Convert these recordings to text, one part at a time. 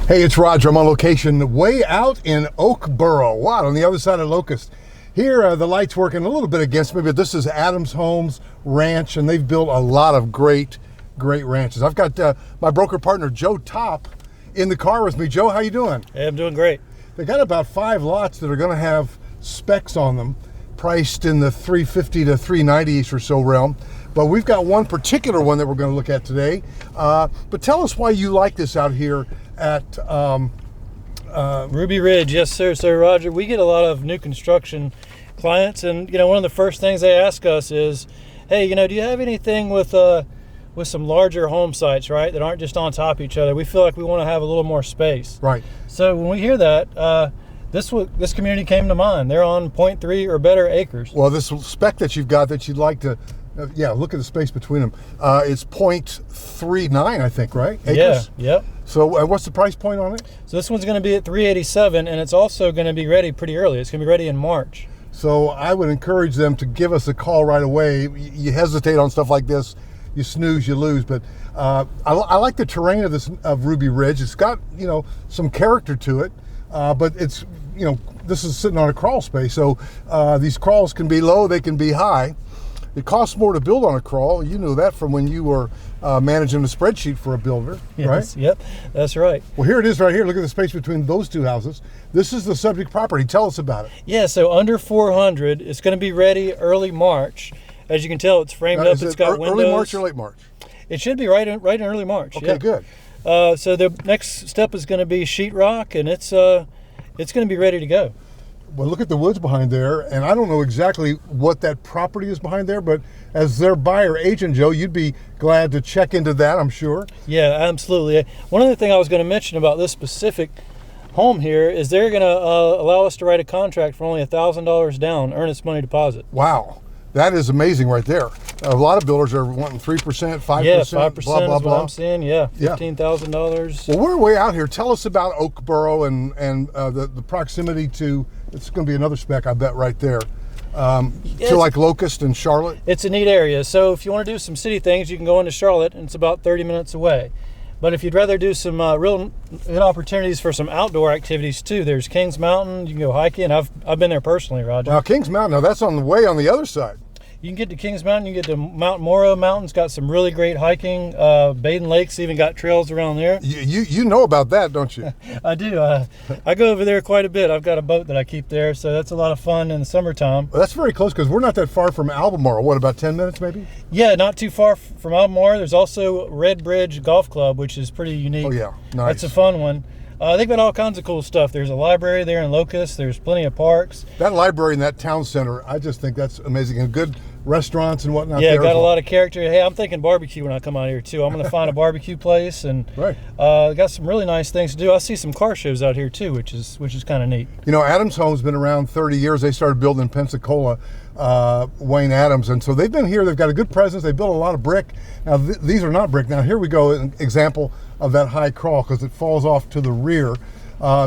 Hey, it's Roger. I'm on location way out in Oakboro. Wow, on the other side of Locust. Here, the light's working a little bit against me, but this is Adams Homes Ranch, and they've built a lot of great ranches. I've got my broker partner, Joe Top, in the car with me. Joe, how you doing? Hey, I'm doing great. They got about 5 lots that are going to have specs on them, priced in the $350 to $390 or so realm. But we've got one particular one that we're going to look at today. But tell us why you like this out here at Ruby Ridge. Yes, sir. So, Roger, we get a lot of new construction clients, and one of the first things they ask us is, hey, do you have anything with some larger home sites, right, that aren't just on top of each other? We feel like we want to have a little more space. Right. So when we hear that, this community came to mind. They're on 0.3 or better acres. Well, this spec that you've got that you'd like to, look at the space between them. It's 0.39, I think, right? Acres? Yeah. Yep. So what's the price point on it? So this one's going to be at $387, and it's also going to be ready pretty early. It's going to be ready in March. So I would encourage them to give us a call right away. You hesitate on stuff like this, you snooze, you lose. But I like the terrain of Ruby Ridge. It's got some character to it, but it's this is sitting on a crawl space. So these crawls can be low, they can be high. It costs more to build on a crawl. You knew that from when you were managing a spreadsheet for a builder, yes, right? Yep, that's right. Well, here it is right here. Look at the space between those two houses. This is the subject property. Tell us about it. Yeah, so under 400. It's going to be ready early March. As you can tell, it's framed up. It's got windows. Early March or late March? It should be right in early March. Okay, yeah. good. So the next step is going to be sheetrock, and it's going to be ready to go. Well, look at the woods behind there, and I don't know exactly what that property is behind there, but as their buyer agent, Joe, you'd be glad to check into that, I'm sure. Yeah, absolutely. One other thing I was going to mention about this specific home here is they're going to allow us to write a contract for only $1,000 down, earnest money deposit. Wow, that is amazing right there. A lot of builders are wanting 3%, 5%, yeah, 5% blah, blah, is blah. what I'm seeing, yeah, $15,000. Well, we're way out here. Tell us about Oakboro and the proximity to, it's going to be another spec, I bet, right there. To like Locust and Charlotte? It's a neat area. So if you want to do some city things, you can go into Charlotte, and it's about 30 minutes away. But if you'd rather do some real good opportunities for some outdoor activities too, there's Kings Mountain. You can go hiking. I've been there personally, Roger. Now Kings Mountain, now that's on the way on the other side. You can get to Kings Mountain. You can get to Mount Moro Mountain's got some really great hiking. Baden Lake's even got trails around there. You know about that, don't you? I do. I go over there quite a bit. I've got a boat that I keep there, so that's a lot of fun in the summertime. Well, that's very close because we're not that far from Albemarle. What, about 10 minutes maybe? Yeah, not too far from Albemarle. There's also Red Bridge Golf Club, which is pretty unique. Oh yeah, nice. That's a fun one. They've got all kinds of cool stuff. There's a library there in Locust. There's plenty of parks. That library in that town center, I just think that's amazing. And good restaurants and whatnot. Yeah, there got as a well. lot of character. Hey, I'm thinking barbecue when I come out here too. I'm going to find a barbecue place, and right. Got some really nice things to do. I see some car shows out here too, which is kind of neat. Adams Home's been around 30 years. They started building in Pensacola, Wayne Adams, and so they've been here. They've got a good presence. They built a lot of brick. Now these are not brick. Now here we go, an example of that high crawl because it falls off to the rear.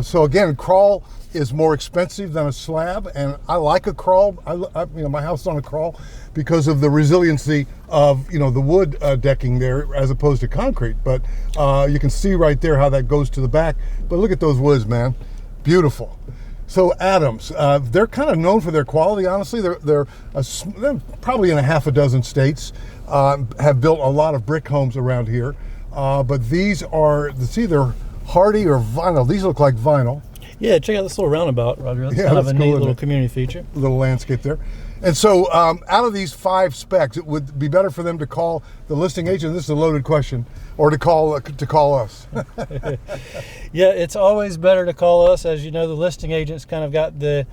So again, crawl is more expensive than a slab, and I like a crawl. My house is on a crawl because of the resiliency of the wood decking there as opposed to concrete. But you can see right there how that goes to the back. But look at those woods, man, beautiful. So Adams, they're kind of known for their quality. Honestly, they're probably in a half a dozen states have built a lot of brick homes around here. But these are, it's either hardy or vinyl. These look like vinyl. Yeah, check out this little roundabout, Roger. That's kind of a neat little community feature. Little landscape there. And so out of these 5 specs, it would be better for them to call the listing agent. This is a loaded question, or to call us. Yeah, it's always better to call us. As you know, the listing agent's kind of got the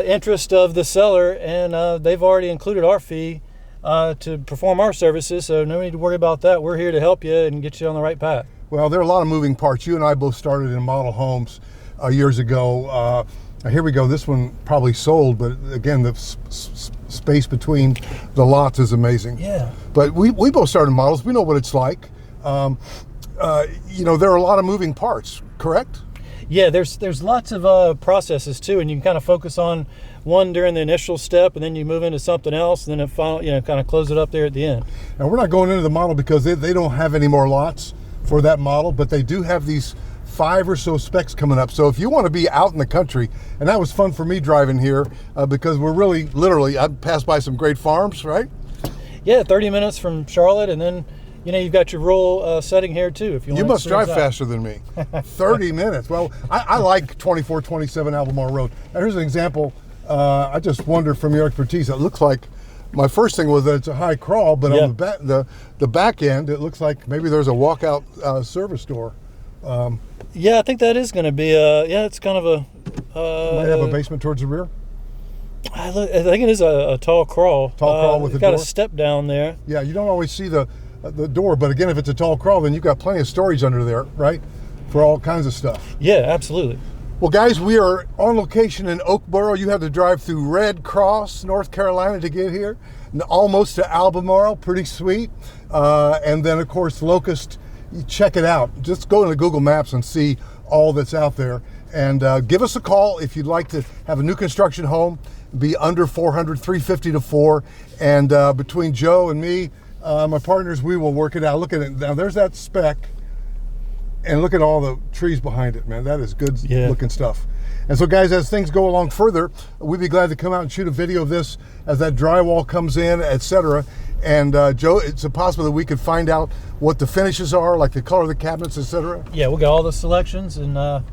interest of the seller, and they've already included our fee to perform our services, so no need to worry about that. We're here to help you and get you on the right path. Well, there are a lot of moving parts. You and I both started in model homes years ago. Here we go. This one probably sold, but again, the space between the lots is amazing. Yeah. But we both started models. We know what it's like. There are a lot of moving parts, correct? Yeah, there's lots of processes too, and you can kind of focus on one during the initial step, and then you move into something else, and then kind of close it up there at the end. And we're not going into the model because they don't have any more lots. for that model, but they do have these 5 or so specs coming up. So if you want to be out in the country, and that was fun for me driving here because we're really, literally, I passed by some great farms, right? Yeah, 30 minutes from Charlotte, and then you've got your rural setting here too. If you must drive faster than me. 30 minutes. Well, I like 2427 Albemarle Road. Now, here's an example. I just wonder from your expertise. It looks like my first thing was that it's a high crawl, but on the back end, it looks like maybe there's a walkout service door. Yeah, I think that is going to be it's kind of a. Might have a basement towards the rear. I think it is a tall crawl. Tall crawl with a door. Got door. a step down there. Yeah, you don't always see the door, but again, if it's a tall crawl, then you've got plenty of storage under there, right? For all kinds of stuff. Yeah, absolutely. Well, guys, we are on location in Oakboro. You have to drive through Red Cross, North Carolina to get here, and almost to Albemarle, pretty sweet. And then, of course, Locust. Check it out. Just go into Google Maps and see all that's out there. And give us a call if you'd like to have a new construction home, be under 400, 350 to 4. And between Joe and me, my partners, we will work it out. Look at it. Now, there's that spec. And look at all the trees behind it, man. That is good looking stuff. And so, guys, as things go along further, we'd be glad to come out and shoot a video of this as that drywall comes in, etc. And Joe, it's possible that we could find out what the finishes are, like the color of the cabinets, etc. Yeah, we'll get all the selections, and like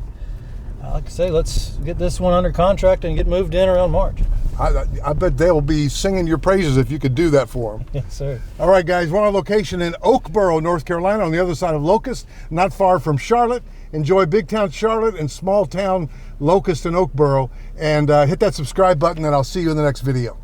I say, let's get this one under contract and get moved in around March. I bet they'll be singing your praises if you could do that for them. Yes, sir. All right, guys, we're on location in Oakboro, North Carolina, on the other side of Locust, not far from Charlotte. Enjoy big town Charlotte and small town Locust and Oakboro, and hit that subscribe button, and I'll see you in the next video.